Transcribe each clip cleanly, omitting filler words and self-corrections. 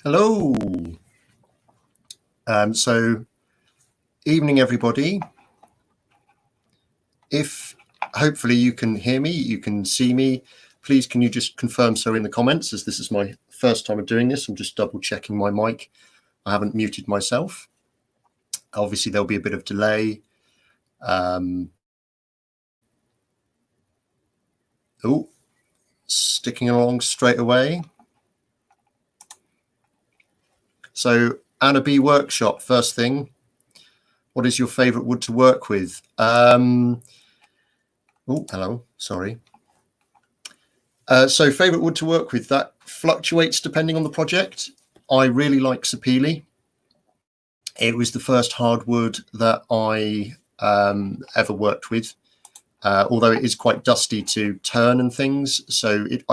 Hello. So, evening, everybody. If hopefully you can hear me, you can see me, please can you just confirm so in the comments, as this is my first time of doing this. I'm just double checking my mic. I haven't muted myself. Obviously, there'll be a bit of delay. Sticking along straight away. So, Anna B workshop, first thing. What is your favorite wood to work with? Oh, hello, sorry. So favorite wood to work with, that fluctuates depending on the project. I really like sapele. It was the first hardwood that I ever worked with, although it is quite dusty to turn and things. So it's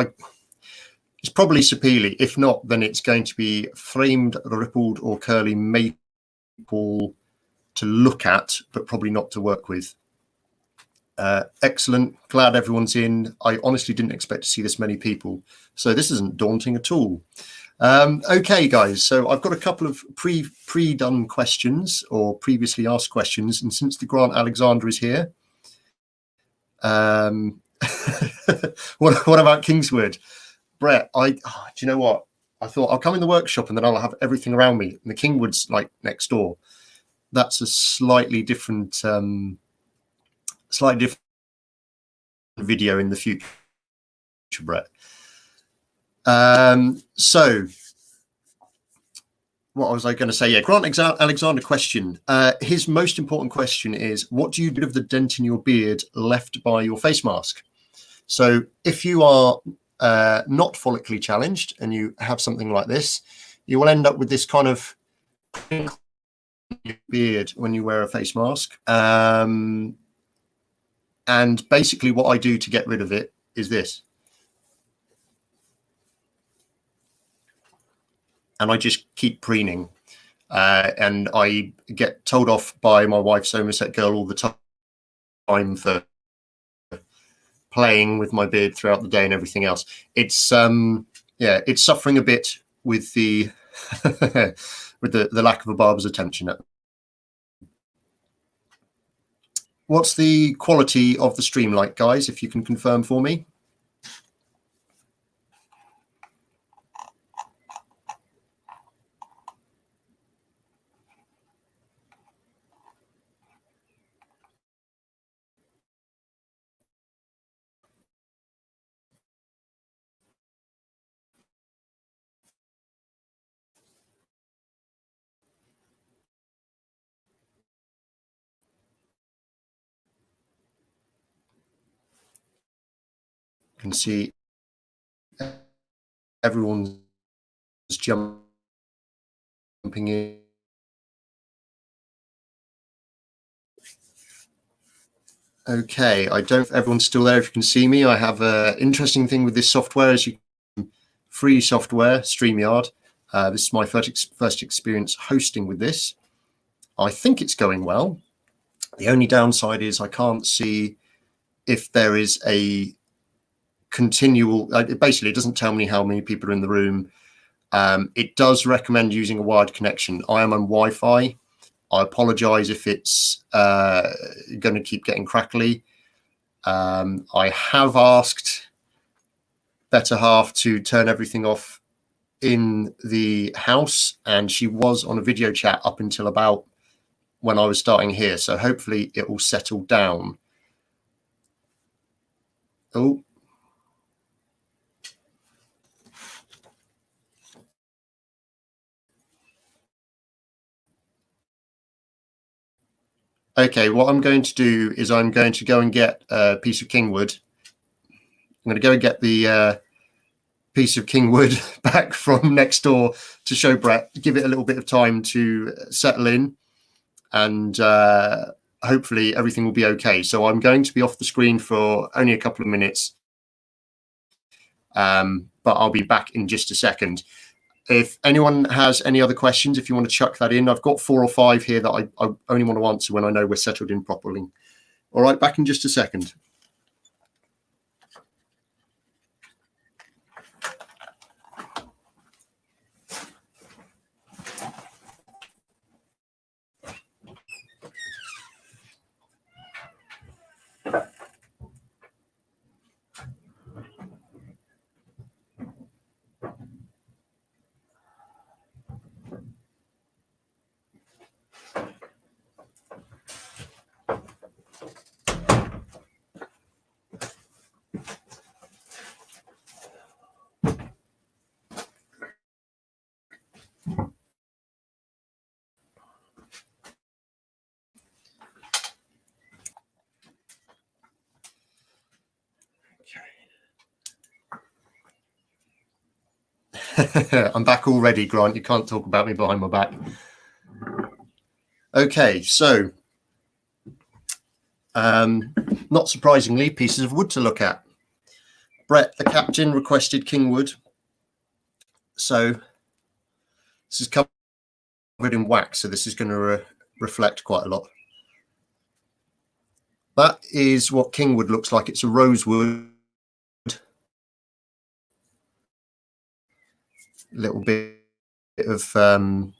probably sapele. If not, then it's going to be framed, rippled or curly maple to look at, but probably not to work with. Excellent. Glad everyone's in. I honestly didn't expect to see this many people, so this isn't daunting at all. Okay, guys, so I've got a couple of pre-done questions or previously asked questions, and since the Grant Alexander is here, what about Kingswood? Brett, do you know what? I thought I'll come in the workshop and then I'll have everything around me, and the Kingwood's like next door. That's a slightly different video in the future, Brett. So what was I going to say? Yeah, Grant Alexander question. His most important question is, what do you do with the dent in your beard left by your face mask? So if you are not follically challenged and you have something like this, you will end up with this kind of beard when you wear a face mask. And basically what I do to get rid of it is this. And I just keep preening. And I get told off by my wife's Somerset girl all the time for playing with my beard throughout the day and everything else. It's it's suffering a bit with the with the lack of a barber's attention. What's the quality of the stream like, guys, if you can confirm for me? You can see everyone's jumping in. Okay, I don't know if everyone's still there. If you can see me, I have an interesting thing with this software. As you can, free software, StreamYard. This is my first experience hosting with this. I think it's going well. The only downside is I can't see if there is a continual, basically it doesn't tell me how many people are in the room. It does recommend using a wired connection. I am on Wi-Fi. I apologize if it's going to keep getting crackly. I have asked Better Half to turn everything off in the house, and she was on a video chat up until about when I was starting here. So hopefully it will settle down. Oh. Okay, what I'm going to do is I'm going to go and get a piece of Kingwood. I'm going to go and get the piece of Kingwood back from next door to show Brett, give it a little bit of time to settle in, and hopefully everything will be okay. So I'm going to be off the screen for only a couple of minutes, but I'll be back in just a second. If anyone has any other questions, if you want to chuck that in, I've got 4 or 5 here that I only want to answer when I know we're settled in properly. All right, back in just a second. I'm back already, Grant. You can't talk about me behind my back. Okay, so not surprisingly, pieces of wood to look at. Brett, the captain, requested Kingwood. So this is covered in wax, so this is going to reflect quite a lot. That is what Kingwood looks like. It's a rosewood. A little bit of the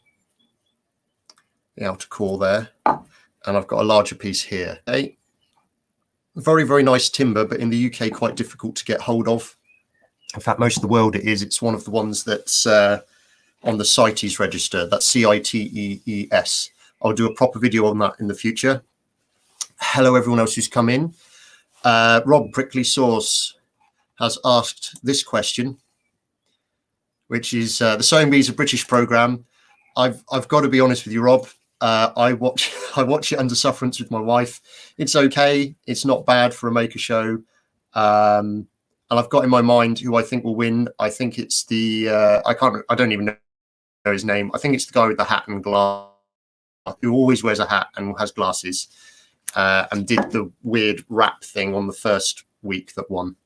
outer core there. And I've got a larger piece here. Okay. Very, very nice timber, but in the UK, quite difficult to get hold of. In fact, most of the world it is. It's one of the ones that's on the CITES register. That's CITES. I'll do a proper video on that in the future. Hello, everyone else who's come in. Rob Prickly Sauce has asked this question, which is the Sewing Bee is a British program. I've got to be honest with you, Rob. I watch it under sufferance with my wife. It's okay. It's not bad for a maker show. And I've got in my mind who I think will win. I think it's the I don't even know his name. I think it's the guy with the hat and glass, who always wears a hat and has glasses, and did the weird rap thing on the first week that won.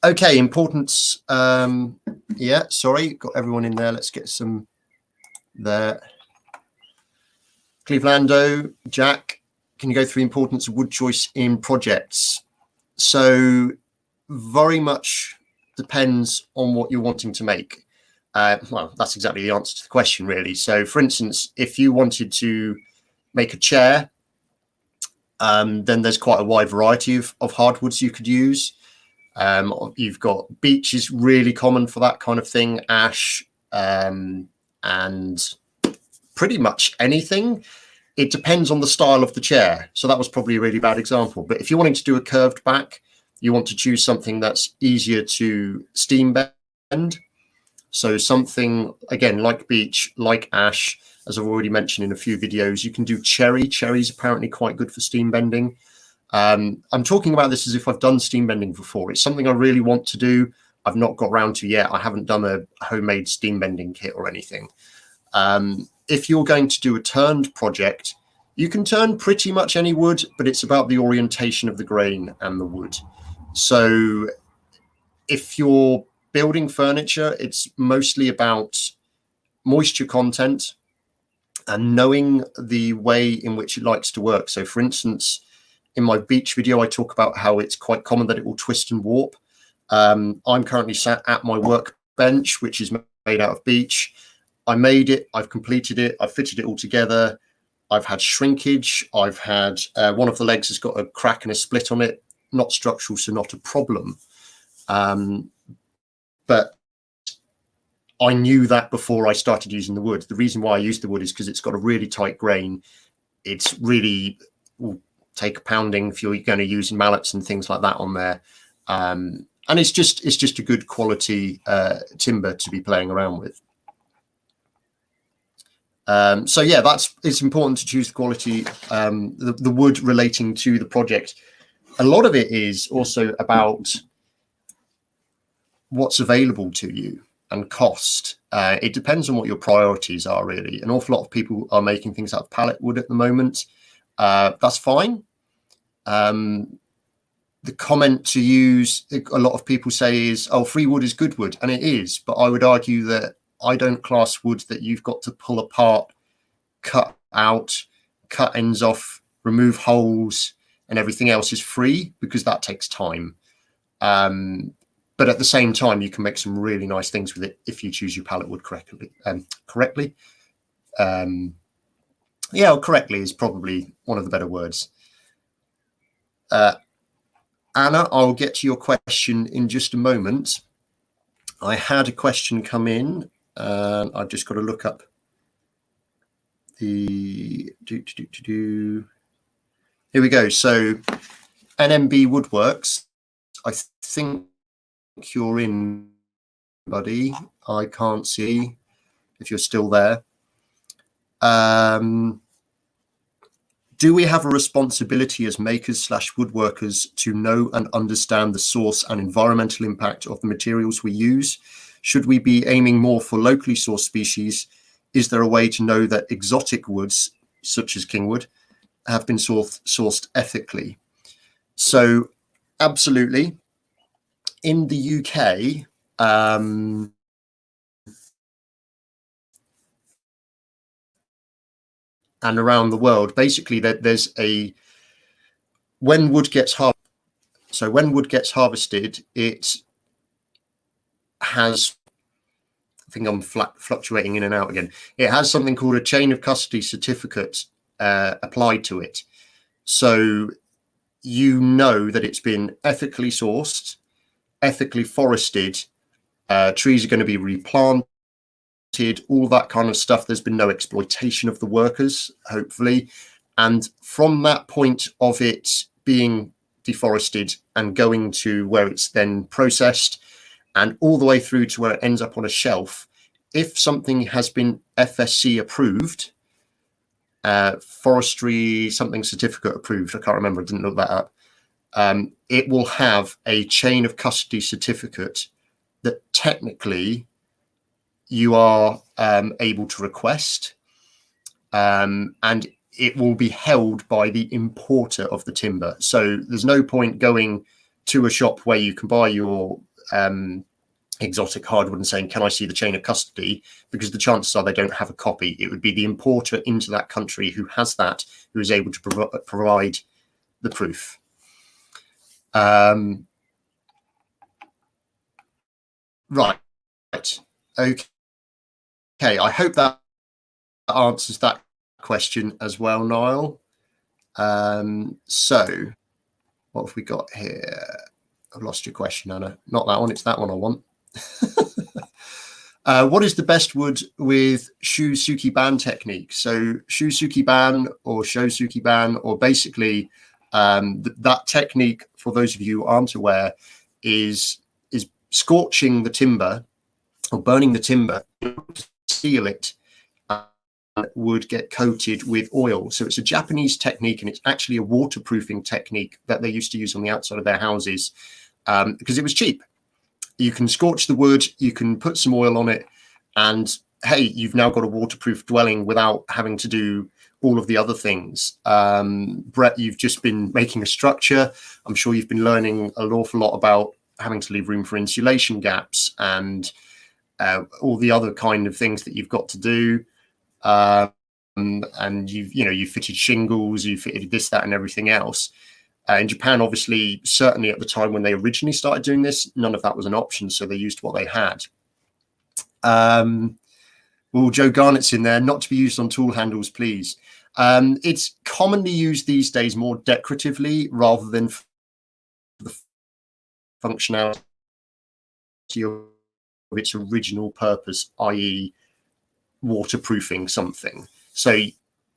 Okay, importance. Yeah, sorry, got everyone in there. Let's get some there. Clevelando, Jack, can you go through the importance of wood choice in projects? So very much depends on what you're wanting to make. Well, that's exactly the answer to the question, really. So, for instance, if you wanted to make a chair, then there's quite a wide variety of hardwoods you could use. You've got beech is really common for that kind of thing, ash, and pretty much anything. It depends on the style of the chair. So that was probably a really bad example. But if you're wanting to do a curved back, you want to choose something that's easier to steam bend. So something, again, like beech, like ash, as I've already mentioned in a few videos. You can do cherry. Cherry's apparently quite good for steam bending. I'm talking about this as if I've done steam bending before. It's something I really want to do. I've not got around to yet. I haven't done a homemade steam bending kit or anything. If you're going to do a turned project, you can turn pretty much any wood, but it's about the orientation of the grain and the wood. So if you're building furniture, it's mostly about moisture content and knowing the way in which it likes to work. So for instance, in my beech video, I talk about how it's quite common that it will twist and warp. I'm currently sat at my workbench, which is made out of beech. I made it, I've completed it, I've fitted it all together. I've had shrinkage. I've had one of the legs has got a crack and a split on it. Not structural, so not a problem. But I knew that before I started using the wood. The reason why I used the wood is because it's got a really tight grain. It's really will take a pounding if you're going to use mallets and things like that on there. And it's just a good quality timber to be playing around with. So yeah, it's important to choose the quality, the wood relating to the project. A lot of it is also about what's available to you and cost. It depends on what your priorities are, really. An awful lot of people are making things out of pallet wood at the moment. That's fine. The comment to use, a lot of people say is, oh, free wood is good wood. And it is, but I would argue that I don't class wood that you've got to pull apart, cut out, cut ends off, remove holes, and everything else is free, because that takes time. But at the same time, you can make some really nice things with it if you choose your pallet wood correctly. Yeah, correctly is probably one of the better words. Anna, I'll get to your question in just a moment. I had a question come in. I've just got to look up the Here we go. So NMB Woodworks, I think you're in, buddy. I can't see if you're still there. Do we have a responsibility as makers / woodworkers to know and understand the source and environmental impact of the materials we use? Should we be aiming more for locally sourced species? Is there a way to know that exotic woods, such as kingwood, have been sourced ethically? So, absolutely. In the UK, and around the world, basically there's when wood gets harvested, it has, I think I'm fluctuating in and out again. It has something called a chain of custody certificate applied to it. So you know that it's been ethically sourced, ethically forested, trees are going to be replanted, all that kind of stuff. There's been no exploitation of the workers, hopefully. And from that point of it being deforested and going to where it's then processed and all the way through to where it ends up on a shelf, if something has been FSC approved, forestry something certificate approved, I can't remember, I didn't look that up, it will have a chain of custody certificate that technically you are able to request, and it will be held by the importer of the timber. So there's no point going to a shop where you can buy your exotic hardwood and saying, can I see the chain of custody? Because the chances are they don't have a copy. It would be the importer into that country who has that, who is able to provide the proof. Right. Okay. I hope that answers that question as well, Niall. So what have we got here? I've lost your question, Anna. Not that one, it's that one I want. What is the best wood with Shu-Suki ban technique? So Shu-Suki ban or Shou-Suki ban, or basically that technique, for those of you who aren't aware, is scorching the timber or burning the timber to seal it, would get coated with oil. So it's a Japanese technique, and it's actually a waterproofing technique that they used to use on the outside of their houses because it was cheap. You can scorch the wood, you can put some oil on it, and hey, you've now got a waterproof dwelling without having to do all of the other things. Brett, you've just been making a structure. I'm sure you've been learning an awful lot about having to leave room for insulation gaps and all the other kind of things that you've got to do. And you've fitted shingles, you fitted this, that, and everything else. In Japan, obviously, certainly at the time when they originally started doing this, none of that was an option, so they used what they had. Well, Joe Garnett's in there, not to be used on tool handles, please. It's commonly used these days more decoratively rather than for the functionality of its original purpose, i.e. waterproofing something. So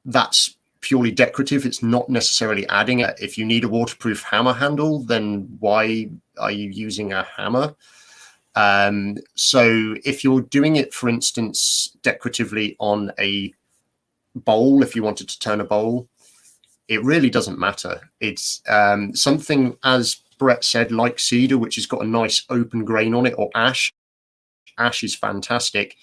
that's purely decorative. It's not necessarily adding it. If you need a waterproof hammer handle, then why are you using a hammer? So if you're doing it, for instance, decoratively on a bowl, if you wanted to turn a bowl, it really doesn't matter. It's something, as Brett said, like cedar, which has got a nice open grain on it, or ash. Ash is fantastic,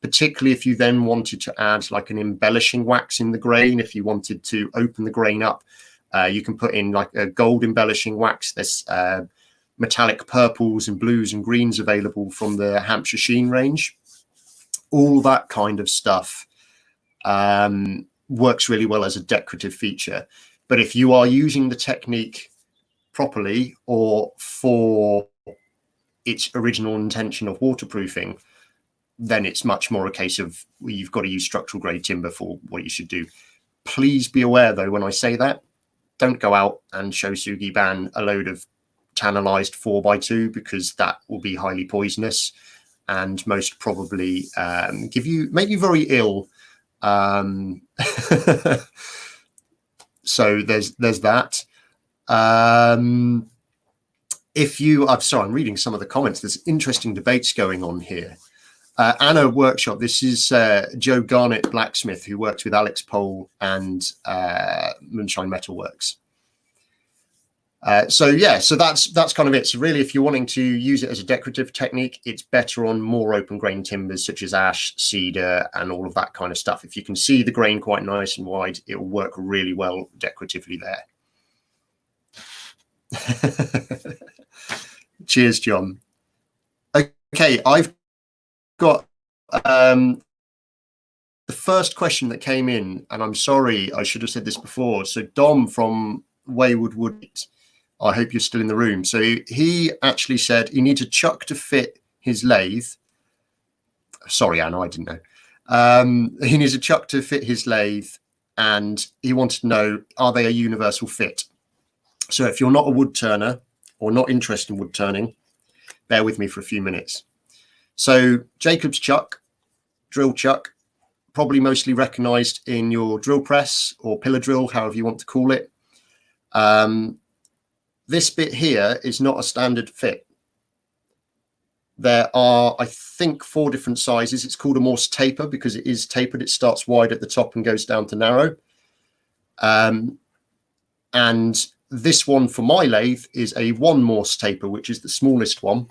particularly if you then wanted to add like an embellishing wax in the grain. If you wanted to open the grain up, you can put in like a gold embellishing wax. There's metallic purples and blues and greens available from the Hampshire Sheen range. All that kind of stuff works really well as a decorative feature. But if you are using the technique properly or for its original intention of waterproofing, then it's much more a case of you've got to use structural grade timber for what you should do. Please be aware, though, when I say that, don't go out and Shou-Suki ban a load of tannalized 4x2, because that will be highly poisonous and most probably make you very ill. So there's that. I'm sorry, I'm reading some of the comments. There's interesting debates going on here. Anna Workshop. This is Joe Garnett Blacksmith, who worked with Alex Pole and Moonshine Metalworks. So that's kind of it. So really, if you're wanting to use it as a decorative technique, it's better on more open grain timbers such as ash, cedar, and all of that kind of stuff. If you can see the grain quite nice and wide, it will work really well decoratively there. Cheers, John. Okay, I've got the first question that came in, and I'm sorry, I should have said this before. So Dom from Wayward Wood, I hope you're still in the room. So he actually said he needs a chuck to fit his lathe. Sorry, Anna, I didn't know. He needs a chuck to fit his lathe, and he wanted to know, are they a universal fit? So if you're not a wood turner or not interested in wood turning, bear with me for a few minutes. So Jacob's chuck, drill chuck, probably mostly recognized in your drill press or pillar drill, however you want to call it. This bit here is not a standard fit. There are, I think, 4 different sizes. It's called a Morse taper because it is tapered. It starts wide at the top and goes down to narrow. And this one for my lathe is a 1 Morse taper, which is the smallest one.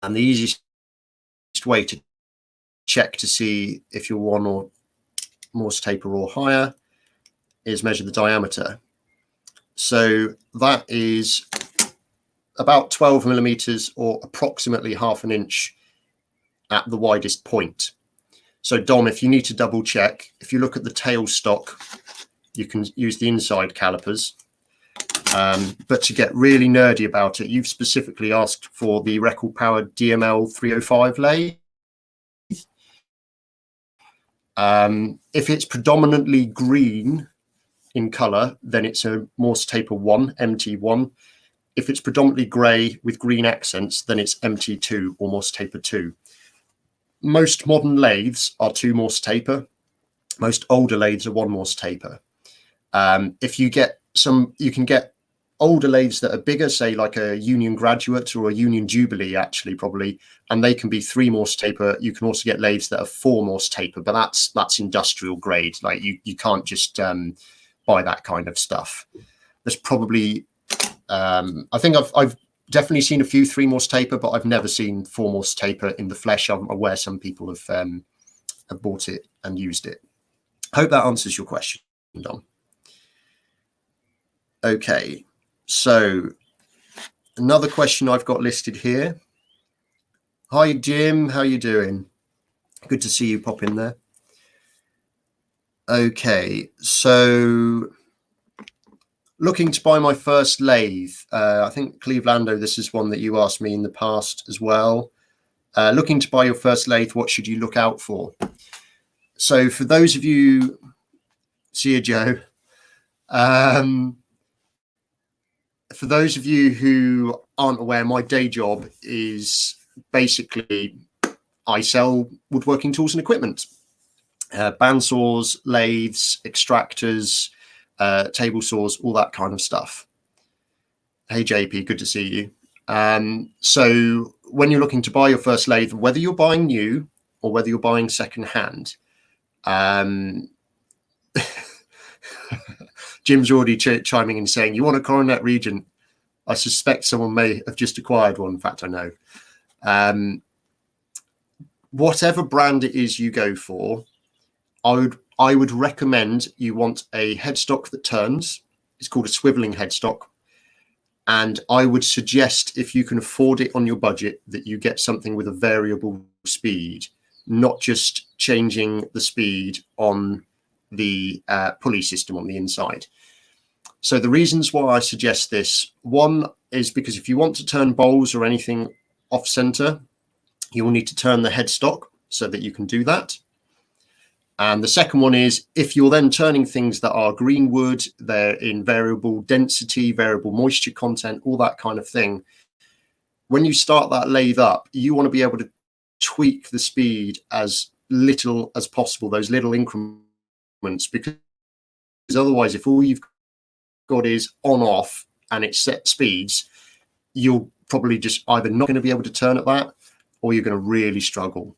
And the easiest way to check to see if you're 1 or Morse taper or higher is measure the diameter. So that is about 12 millimeters or approximately ½ an inch at the widest point. So Dom, if you need to double check, if you look at the tail stock, you can use the inside calipers. But to get really nerdy about it, you've specifically asked for the record powered DML 305 lathe. If it's predominantly green in color, then it's a Morse taper 1, MT1. If it's predominantly gray with green accents, then it's MT2 or Morse taper 2. Most modern lathes are 2 Morse taper. Most older lathes are 1 Morse taper. If you get some, you can get older lathes that are bigger, say like a Union Graduate or a Union Jubilee, actually, probably, and they can be 3 Morse taper. You can also get lathes that are 4 Morse taper, but that's industrial grade. Like you can't just buy that kind of stuff. There's probably, I think I've definitely seen a few 3 Morse taper, but I've never seen 4 Morse taper in the flesh. I'm aware some people have bought it and used it. Hope that answers your question, Dom. Okay, so another question I've got listed here. Hi, Jim. How you doing? Good to see you pop in there. Okay, so looking to buy my first lathe. I think Clevelando, this is one that you asked me in the past as well. Looking to buy your first lathe, what should you look out for? So for those of you, see you, Joe. For those of you who aren't aware, my day job is basically I sell woodworking tools and equipment. Bandsaws, lathes, extractors, table saws, all that kind of stuff. Hey JP, good to see you. So when you're looking to buy your first lathe, whether you're buying new or whether you're buying second hand, Jim's already chiming in saying, you want a Coronet Regent? I suspect someone may have just acquired one. In fact, I know. Whatever brand it is you go for, I would recommend you want a headstock that turns. It's called a swiveling headstock. And I would suggest, if you can afford it on your budget, that you get something with a variable speed, not just changing the speed on the pulley system on the inside. So the reasons why I suggest this, one is because if you want to turn bowls or anything off center, you will need to turn the headstock so that you can do that. And the second one is, if you're then turning things that are green wood, they're in variable density, variable moisture content, all that kind of thing. When you start that lathe up, you want to be able to tweak the speed as little as possible, those little increments, because otherwise, if all you've got is on off and it's set speeds, you're probably just either not going to be able to turn at that, or you're going to really struggle.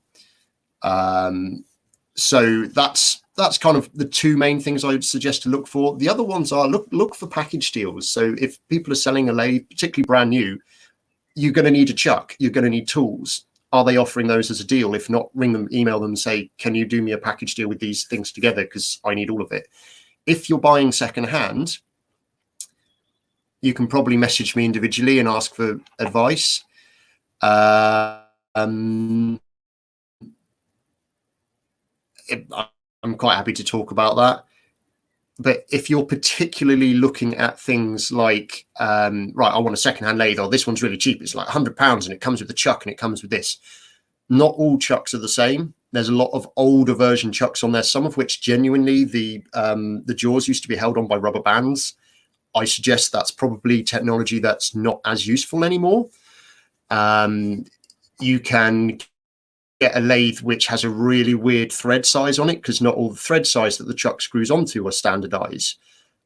So that's kind of the two main things I would suggest to look for. The other ones are look for package deals. So if people are selling a lathe, particularly brand new, you're going to need a chuck, you're going to need tools. Are they offering those as a deal? If not, ring them, email them, say, can you do me a package deal with these things together? Because I need all of it. If you're buying secondhand, you can probably message me individually and ask for advice. I'm quite happy to talk about that. But if you're particularly looking at things like, right, I want a secondhand lathe, or this one's really cheap, it's like £100 and it comes with the chuck and it comes with this. Not all chucks are the same. There's a lot of older version chucks on there, some of which genuinely the jaws used to be held on by rubber bands. I suggest that's probably technology that's not as useful anymore. You can get a lathe which has a really weird thread size on it, because not all the thread size that the chuck screws onto are standardized.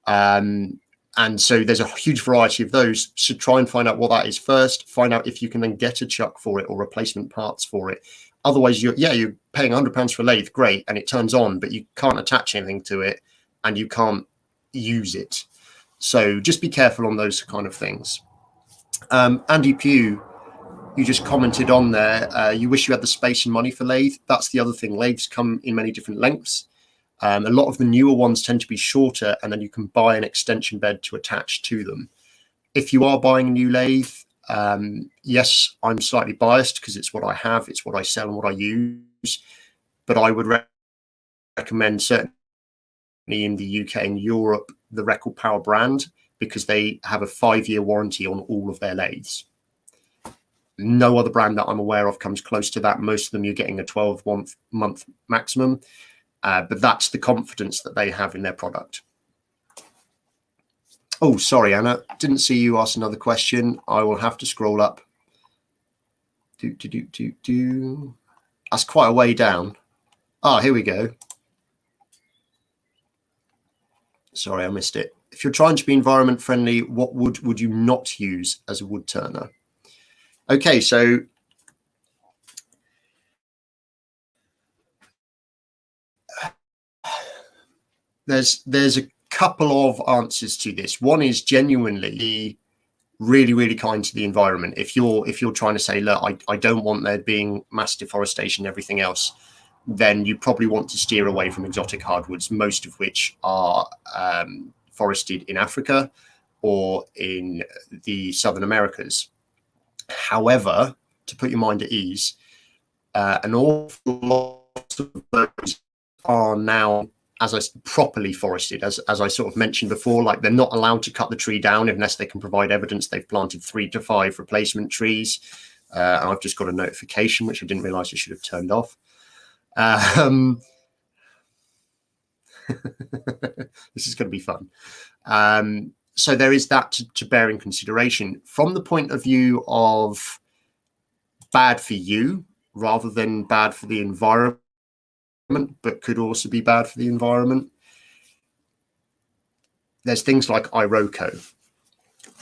And so there's a huge variety of those. So try and find out what that is first. Find out if you can then get a chuck for it or replacement parts for it. Otherwise, you're paying £100 for a lathe, great, and it turns on, but you can't attach anything to it and you can't use it. So just be careful on those kind of things. Andy Pugh, you just commented on there, you wish you had the space and money for lathe. That's the other thing. Lathes come in many different lengths. A lot of the newer ones tend to be shorter, and then you can buy an extension bed to attach to them. If you are buying a new lathe, yes, I'm slightly biased because it's what I have, it's what I sell and what I use. But I would recommend, certainly in the UK and Europe, the Record Power brand, because they have a 5-year warranty on all of their lathes. No other brand that I'm aware of comes close to that. Most of them, you're getting a 12-month maximum, but that's the confidence that they have in their product. Oh, sorry, Anna, didn't see you ask another question. I will have to scroll up. That's quite a way down. Ah, here we go. Sorry, I missed it. If you're trying to be environment friendly, what wood would you not use as a wood turner? Okay, so there's a couple of answers to this. One is genuinely really, really kind to the environment. If you're trying to say, look, I don't want there being mass deforestation and everything else, then you probably want to steer away from exotic hardwoods, most of which are forested in Africa or in the Southern Americas. However, to put your mind at ease, an awful lot of those are now, as I properly forested, as I sort of mentioned before. Like, they're not allowed to cut the tree down unless they can provide evidence they've planted 3 to 5 replacement trees. And I've just got a notification, which I didn't realize I should have turned off. This is going to be fun. So there is that to bear in consideration. From the point of view of bad for you rather than bad for the environment, but could also be bad for the environment, there's things like Iroko.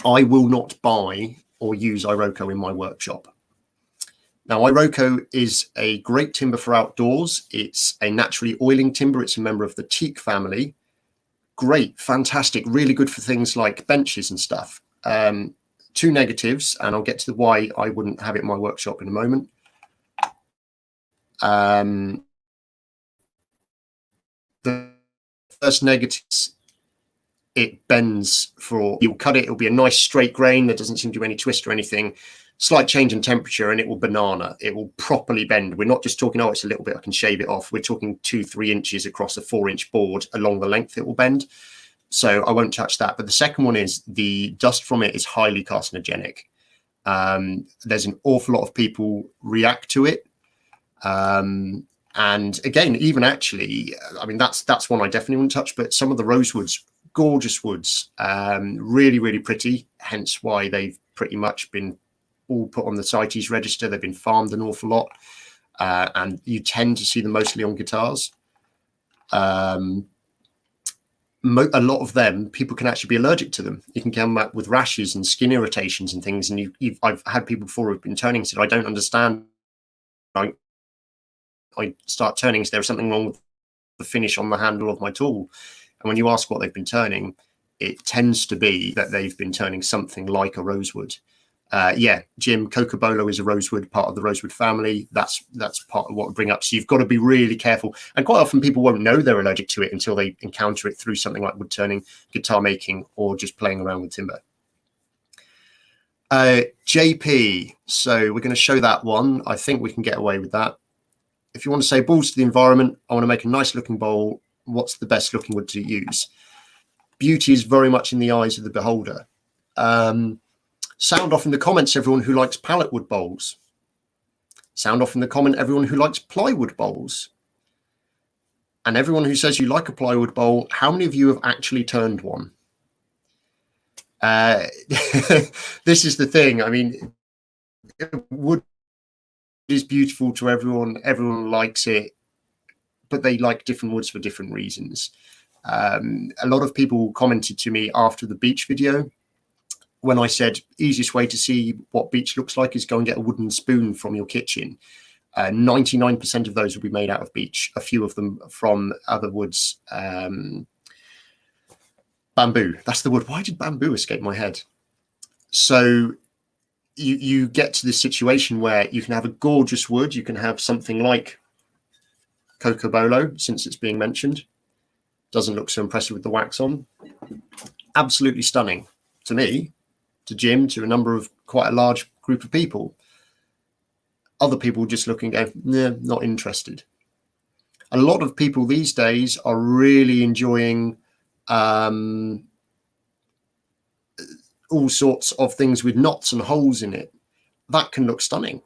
I will not buy or use Iroko in my workshop. Now, Iroko is a great timber for outdoors. It's a naturally oiling timber. It's a member of the teak family. Great, fantastic, really good for things like benches and stuff. 2 negatives, and I'll get to the why I wouldn't have it in my workshop in a moment. The first negative, it bends for, you'll cut it, it'll be a nice straight grain. There doesn't seem to be any twist or anything. Slight change in temperature and it will banana. It will properly bend. We're not just talking, oh, it's a little bit, I can shave it off. We're talking 2-3 inches across a 4-inch board along the length it will bend. So I won't touch that. But the second one is the dust from it is highly carcinogenic. There's an awful lot of people react to it. And again, even actually, I mean, that's one I definitely wouldn't touch, but some of the rosewoods, gorgeous woods, really, really pretty, hence why they've pretty much been all put on the CITES register. They've been farmed an awful lot, and you tend to see them mostly on guitars. A lot of them, people can actually be allergic to them. You can come back with rashes and skin irritations and things. And I've had people before who've been turning and said, I don't understand I start turning, is there something wrong with the finish on the handle of my tool? And when you ask what they've been turning, it tends to be that they've been turning something like a rosewood. Yeah, Jim, Cocobolo is a rosewood, part of the rosewood family. That's part of what we bring up. So you've got to be really careful. And quite often people won't know they're allergic to it until they encounter it through something like wood turning, guitar making, or just playing around with timber. JP, so we're going to show that one. I think we can get away with that. If you want to say balls to the environment, I want to make a nice looking bowl. What's the best looking wood to use? Beauty is very much in the eyes of the beholder. Sound off in the comments, everyone who likes pallet wood bowls. Sound off in the comment, everyone who likes plywood bowls. And everyone who says you like a plywood bowl, how many of you have actually turned one? This is the thing. I mean, wood is beautiful to everyone. Everyone likes it, but they like different woods for different reasons. A lot of people commented to me after the beech video when I said easiest way to see what beech looks like is go and get a wooden spoon from your kitchen. 99% of those will be made out of beech, a few of them from other woods. Bamboo, that's the wood. Why did bamboo escape my head? So you get to this situation where you can have a gorgeous wood. You can have something like Cocobolo, since it's being mentioned. Doesn't look so impressive with the wax on. Absolutely stunning to me, to Jim, to a number of quite a large group of people. Other people just looking and go, nah, not interested. A lot of people these days are really enjoying all sorts of things with knots and holes in it. That can look stunning.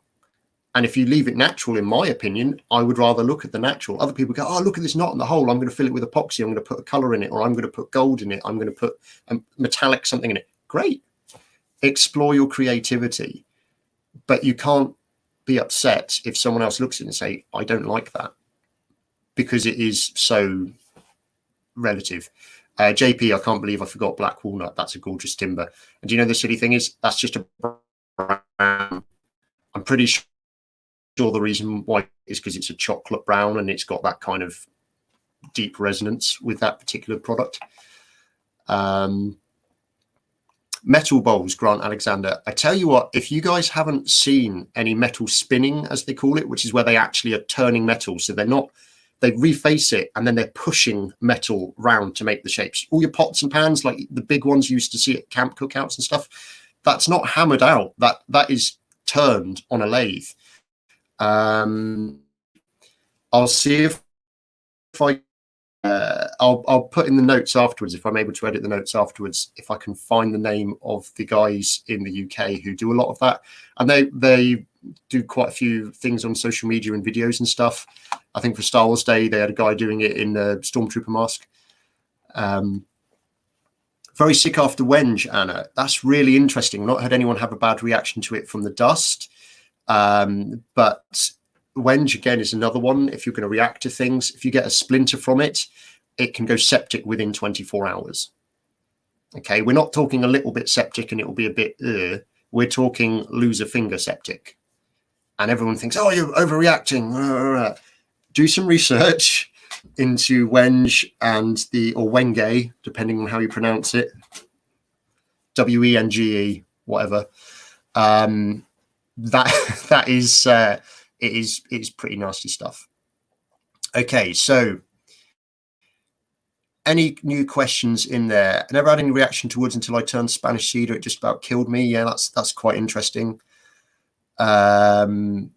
And if you leave it natural, in my opinion, I would rather look at the natural. Other people go, oh, look at this knot in the hole. I'm going to fill it with epoxy. I'm going to put a color in it, or I'm going to put gold in it. I'm going to put a metallic something in it. Great. Explore your creativity. But you can't be upset if someone else looks at it and say, I don't like that, because it is so relative. JP, I can't believe I forgot black walnut. That's a gorgeous timber. And do you know the silly thing is, that's just a brown. I'm pretty sure the reason why is because it's a chocolate brown and it's got that kind of deep resonance with that particular product. Metal bowls, Grant Alexander. I tell you what, if you guys haven't seen any metal spinning, as they call it, which is where they actually are turning metal, so they're not, they reface it and then they're pushing metal round to make the shapes. All your pots and pans, like the big ones you used to see at camp cookouts and stuff, that's not hammered out. That is turned on a lathe. I'll see if I I'll put in the notes afterwards, if I'm able to edit the notes afterwards, if I can find the name of the guys in the UK who do a lot of that. And they do quite a few things on social media and videos and stuff. I think for Star Wars Day, they had a guy doing it in a Stormtrooper mask. Very sick after Wenge, Anna. That's really interesting. Not had anyone have a bad reaction to it from the dust. But Wenge, again, is another one. If you're going to react to things, if you get a splinter from it, it can go septic within 24 hours. Okay, we're not talking a little bit septic and it will be a bit, we're talking lose a finger septic. And everyone thinks, oh, you're overreacting. Do some research into Wenge and or Wenge, depending on how you pronounce it. Wenge, whatever. That is... it is pretty nasty stuff. Okay, so any new questions in there? I never had any reaction to woods until I turned Spanish cedar. It just about killed me. Yeah, that's quite interesting. The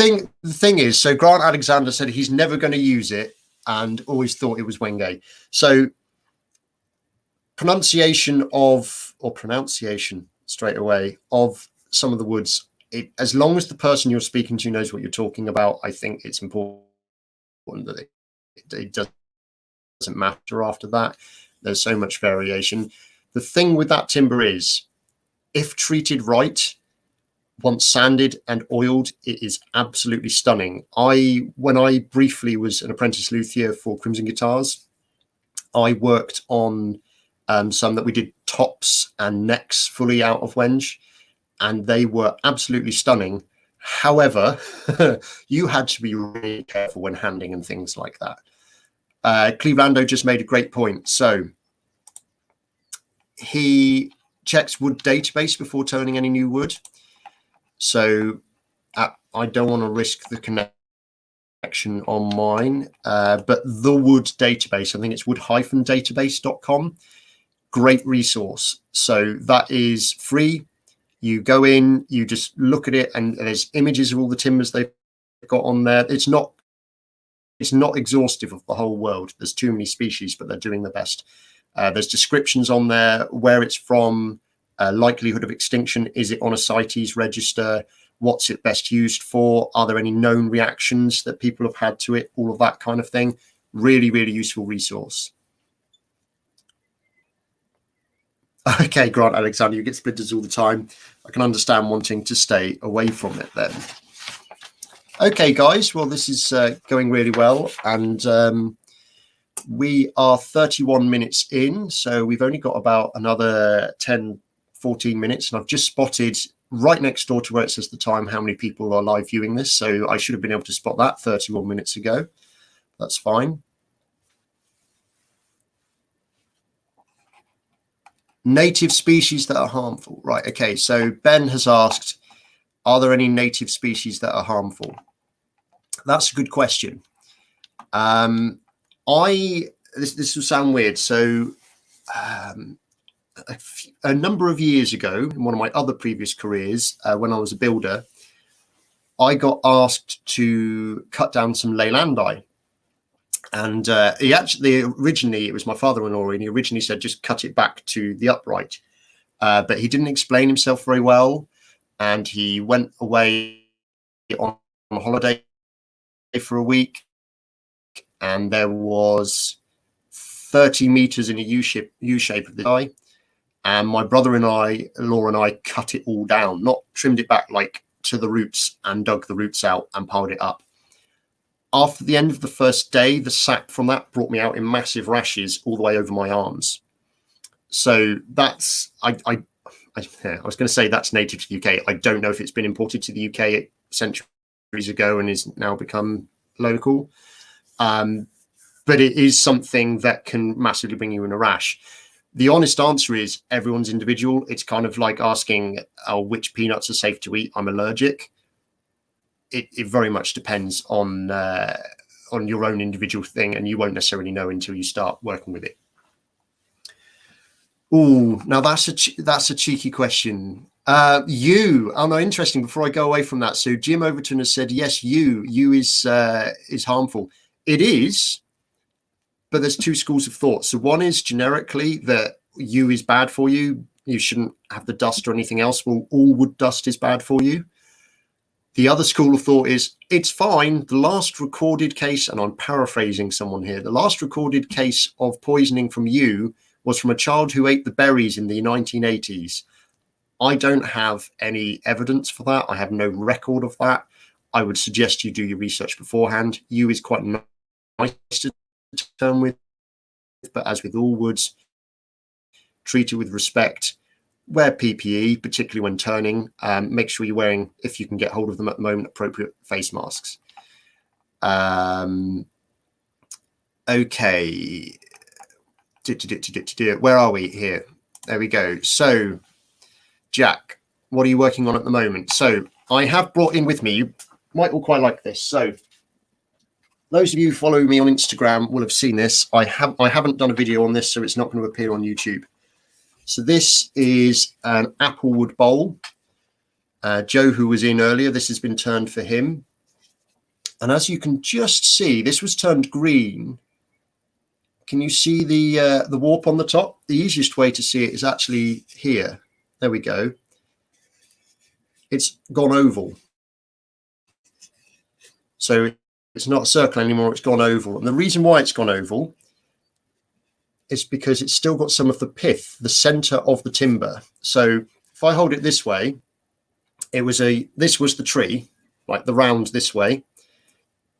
thing is, so Grant Alexander said he's never going to use it and always thought it was Wenge. So pronunciation straight away of some of the woods. As long as the person you're speaking to knows what you're talking about, I think it's important that it doesn't matter after that. There's so much variation. The thing with that timber is, if treated right, once sanded and oiled, it is absolutely stunning. When I briefly was an apprentice luthier for Crimson Guitars, I worked on some that we did tops and necks fully out of Wenge, and they were absolutely stunning. However, you had to be really careful when handling and things like that. Clevelando just made a great point. So he checks wood database before turning any new wood. So I don't want to risk the connection on mine, but the wood database, I think it's wood-database.com. Great resource. So that is free. You go in, you just look at it, and there's images of all the timbers they've got on there. It's not exhaustive of the whole world. There's too many species, but they're doing the best. There's descriptions on there, where it's from, likelihood of extinction, is it on a CITES register, what's it best used for, are there any known reactions that people have had to it, all of that kind of thing. Really, really useful resource. Okay, Grant Alexander, you get splinters all the time. I can understand wanting to stay away from it then. Okay, guys, well, this is going really well, and we are 31 minutes in, so we've only got about another 10, 14 minutes, and I've just spotted right next door to where it says the time how many people are live viewing this, so I should have been able to spot that 31 minutes ago. That's fine. Native species that are harmful. Right, okay, so Ben has asked, are there any native species that are harmful? That's a good question. This will sound weird. So a number of years ago, in one of my other previous careers, when I was a builder, I got asked to cut down some leylandi. And he actually, originally, it was my father-in-law, and he originally said, just cut it back to the upright. But he didn't explain himself very well. And he went away on holiday for a week. And there was 30 meters in a U-shape of the eye. And my brother-in-law and I cut it all down, not trimmed it back like to the roots, and dug the roots out and piled it up. After the end of the first day, the sap from that brought me out in massive rashes all the way over my arms. So that's, I was going to say that's native to the UK. I don't know if it's been imported to the UK centuries ago and is now become local. But it is something that can massively bring you in a rash. The honest answer is everyone's individual. It's kind of like asking, which peanuts are safe to eat? I'm allergic. It very much depends on your own individual thing, and you won't necessarily know until you start working with it. Oh, now that's a cheeky question. Oh no, interesting. Before I go away from that, so Jim Overton has said yes, yew is harmful. It is, but there's two schools of thought. So one is generically that yew is bad for you. You shouldn't have the dust or anything else. Well, all wood dust is bad for you. The other school of thought is it's fine. The last recorded case, and I'm paraphrasing someone here, the last recorded case of poisoning from yew was from a child who ate the berries in the 1980s. I don't have any evidence for that. I have no record of that. I would suggest you do your research beforehand. Yew is quite nice to term with, but as with all woods, treat it with respect. Wear PPE, particularly when turning. Make sure you're wearing, if you can get hold of them at the moment, appropriate face masks. Okay. Where are we here? There we go. So, Jack, what are you working on at the moment? So, I have brought in with me, you might all quite like this. So, those of you who follow me on Instagram will have seen this. I haven't done a video on this, so it's not going to appear on YouTube. So this is an applewood bowl. Joe, who was in earlier, this has been turned for him. And as you can just see, this was turned green. Can you see the warp on the top? The easiest way to see it is actually here. There we go. It's gone oval. So it's not a circle anymore, it's gone oval. And the reason why it's gone oval is because it's still got some of the pith, the center of the timber. So if I hold it this way, this was the tree, like the round this way,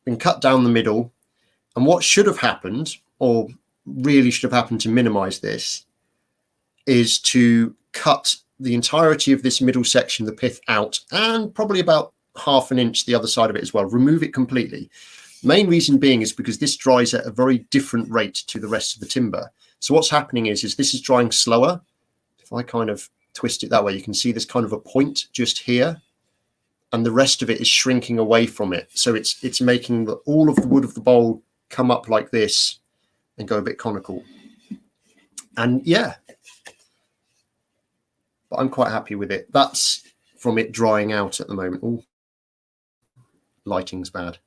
been cut down the middle. And what should have happened, or really should have happened to minimize this, is to cut the entirety of this middle section, the pith, out, and probably about half an inch the other side of it as well. Remove it completely. Main reason being is because this dries at a very different rate to the rest of the timber. So what's happening is this is drying slower. If I kind of twist it that way, you can see there's kind of a point just here, and the rest of it is shrinking away from it. So it's making all of the wood of the bowl come up like this and go a bit conical. And yeah, but I'm quite happy with it. That's from it drying out at the moment. Ooh, lighting's bad.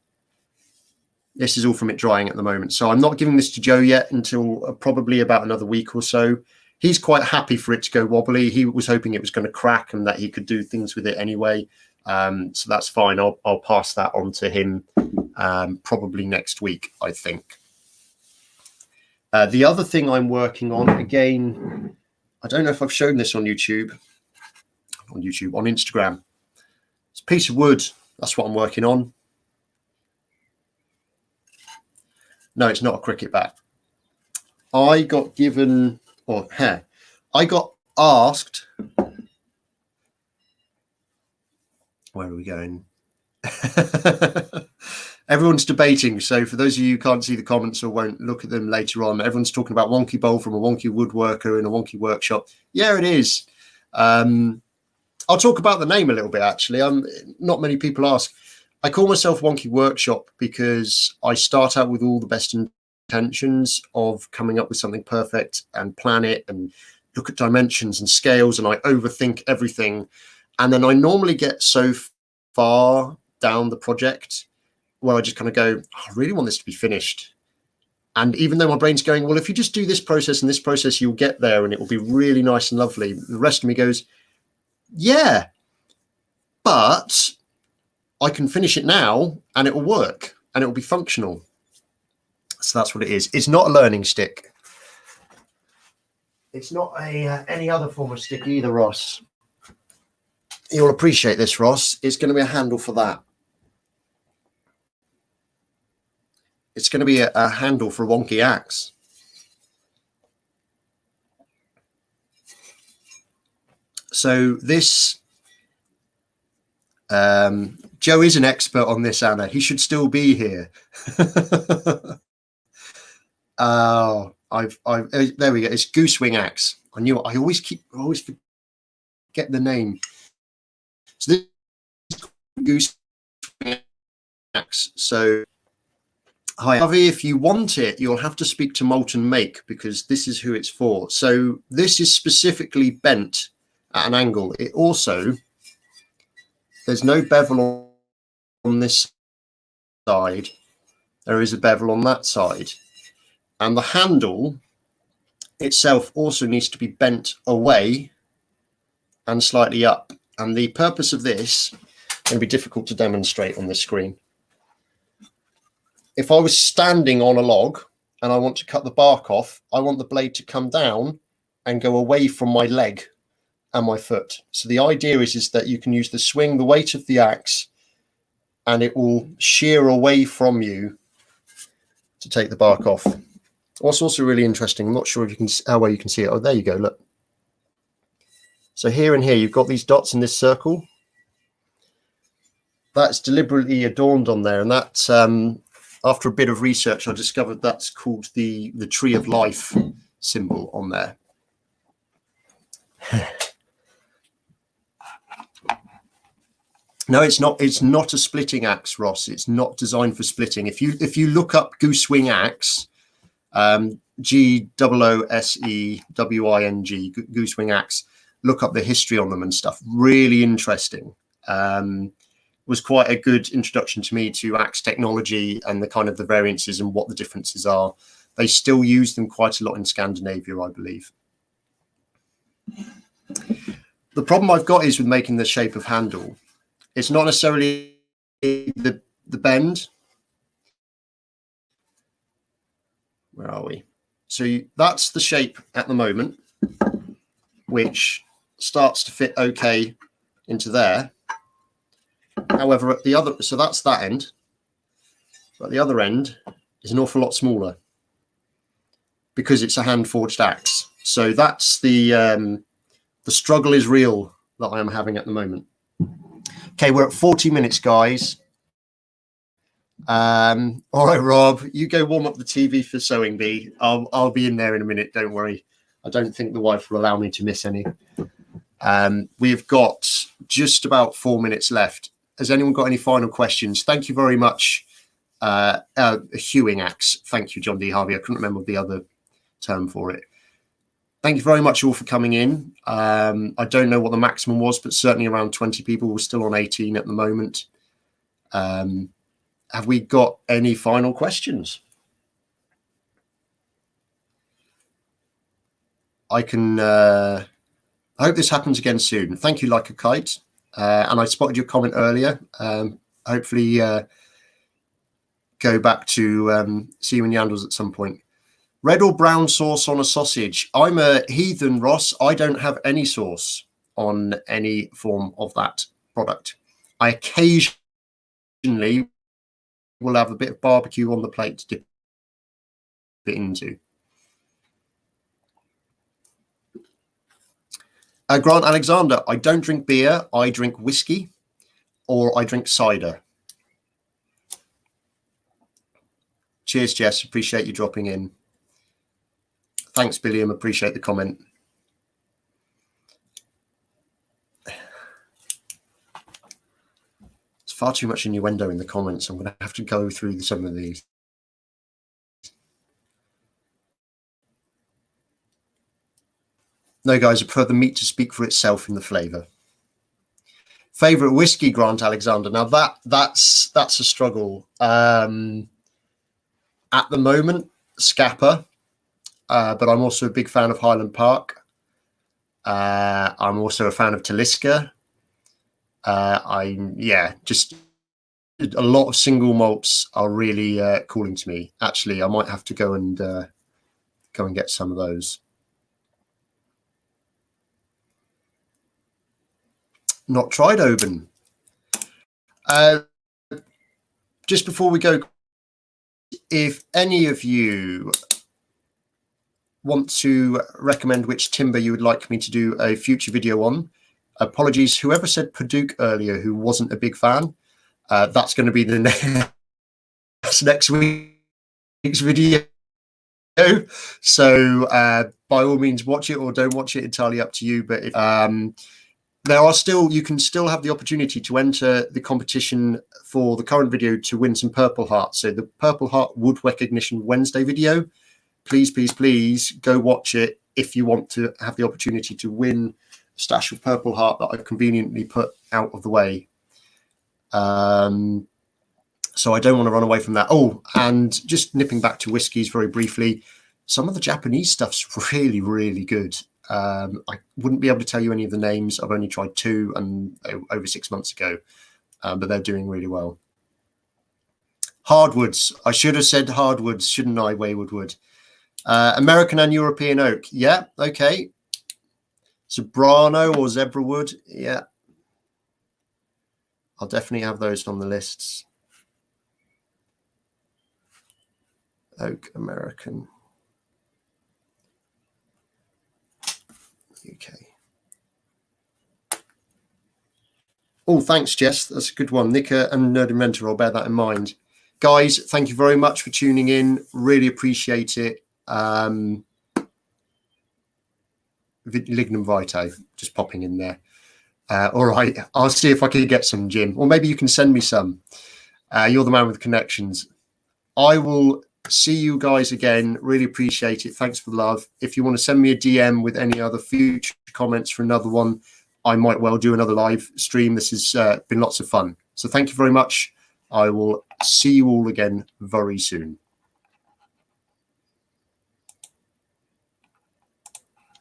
This is all from it drying at the moment. So I'm not giving this to Joe yet until probably about another week or so. He's quite happy for it to go wobbly. He was hoping it was going to crack and that he could do things with it anyway. So that's fine. I'll pass that on to him probably next week, I think. The other thing I'm working on, again, I don't know if I've shown this on YouTube, on Instagram. It's a piece of wood. That's what I'm working on. No, it's not a cricket bat. I got given, I got asked, where are we going? Everyone's debating. So for those of you who can't see the comments or won't look at them later on, everyone's talking about Wonky Bowl from a Wonky woodworker in a Wonky workshop. Yeah, it is. I'll talk about the name a little bit, actually. Not many people ask. I call myself Wonky Workshop because I start out with all the best intentions of coming up with something perfect and plan it and look at dimensions and scales, and I overthink everything. And then I normally get so far down the project where I just kind of go, I really want this to be finished. And even though my brain's going, well, if you just do this process and this process, you'll get there and it will be really nice and lovely. The rest of me goes, yeah, but I can finish it now and it will work and it will be functional. So that's what it is. It's not a learning stick. It's not any other form of stick either, Ross. You'll appreciate this, Ross. It's going to be a handle for that. It's going to be a handle for a Wonky axe. So this, Joe is an expert on this, Anna. He should still be here. Oh, there we go. It's Goosewing axe. I knew it. I always forget the name. So this is Goosewing axe. So, hi, Harvey. If you want it, you'll have to speak to Molten Make because this is who it's for. So this is specifically bent at an angle. It also, there's no bevel on this side. There is a bevel on that side. And the handle itself also needs to be bent away and slightly up. And the purpose of this is going to be difficult to demonstrate on this screen. If I was standing on a log and I want to cut the bark off, I want the blade to come down and go away from my leg and my foot. So the idea is that you can use the swing, the weight of the axe, and it will shear away from you to take the bark off. What's also really interesting, I'm not sure if you can how well you can see it. Oh, there you go, look. So here and here, you've got these dots in this circle. That's deliberately adorned on there, and that's after a bit of research, I discovered that's called the Tree of Life symbol on there. No, it's not. It's not a splitting axe, Ross. It's not designed for splitting. If you look up Goosewing axe, GOOSEWING, Goosewing axe, look up the history on them and stuff. Really interesting. Was quite a good introduction to me to axe technology and the kind of the variances and what the differences are. They still use them quite a lot in Scandinavia, I believe. The problem I've got is with making the shape of handle. It's not necessarily the bend. Where are we? So that's the shape at the moment, which starts to fit okay into there. However, at the other, so that's that end. But the other end is an awful lot smaller because it's a hand-forged axe. So that's the struggle is real that I am having at the moment. Okay, we're at 40 minutes, guys. All right, Rob, you go warm up the TV for Sewing Bee. I'll be in there in a minute. Don't worry. I don't think the wife will allow me to miss any. We've got just about 4 minutes left. Has anyone got any final questions? Thank you very much. Hewing axe. Thank you, John D. Harvey. I couldn't remember the other term for it. Thank you very much all for coming in. I don't know what the maximum was, but certainly around 20 people. We're still on 18 at the moment. Have we got any final questions? I hope this happens again soon. Thank you, Like a Kite. And I spotted your comment earlier. Hopefully go back to see you in Yandles at some point. Red or brown sauce on a sausage? I'm a heathen, Ross. I don't have any sauce on any form of that product. I occasionally will have a bit of barbecue on the plate to dip it into. Grant Alexander, I don't drink beer. I drink whiskey or I drink cider. Cheers, Jess. Appreciate you dropping in. Thanks, Billiam. Appreciate the comment. It's far too much innuendo in the comments. I'm going to have to go through some of these. No, guys, I prefer the meat to speak for itself in the flavour. Favourite whiskey, Grant Alexander. Now that's a struggle. At the moment, Scapa. But I'm also a big fan of Highland Park. I'm also a fan of Talisker. Just a lot of single malts are really calling to me. Actually, I might have to go and get some of those. Not tried Oban. Just before we go, if any of you want to recommend which timber you would like me to do a future video on, apologies, whoever said Paduke earlier who wasn't a big fan, that's going to be the next week's video. So by all means, watch it or don't watch it, entirely up to you. But if, you can still have the opportunity to enter the competition for the current video to win some Purple Heart. So the Purple Heart Wood Recognition Wednesday video, please go watch it if you want to have the opportunity to win a stash of Purple Heart that I've conveniently put out of the way. So I don't want to run away from that. Oh, and just nipping back to whiskies very briefly, some of the Japanese stuff's really, really good. I wouldn't be able to tell you any of the names. I've only tried 2 and over 6 months ago, but they're doing really well. Hardwoods. I should have said hardwoods, shouldn't I, Wayward Wood? American and European oak. Yeah, okay. Sobrano or zebra wood. Yeah. I'll definitely have those on the lists. Oak, American. UK. Oh, thanks, Jess. That's a good one. Nicker and Nerd Inventor, I'll bear that in mind. Guys, thank you very much for tuning in. Really appreciate it. Lignum Vitae, just popping in there. All right, I'll see if I can get some, Jim. Or maybe you can send me some. You're the man with connections. I will see you guys again. Really appreciate it. Thanks for the love. If you want to send me a DM with any other future comments for another one, I might well do another live stream. This has been lots of fun. So thank you very much. I will see you all again very soon.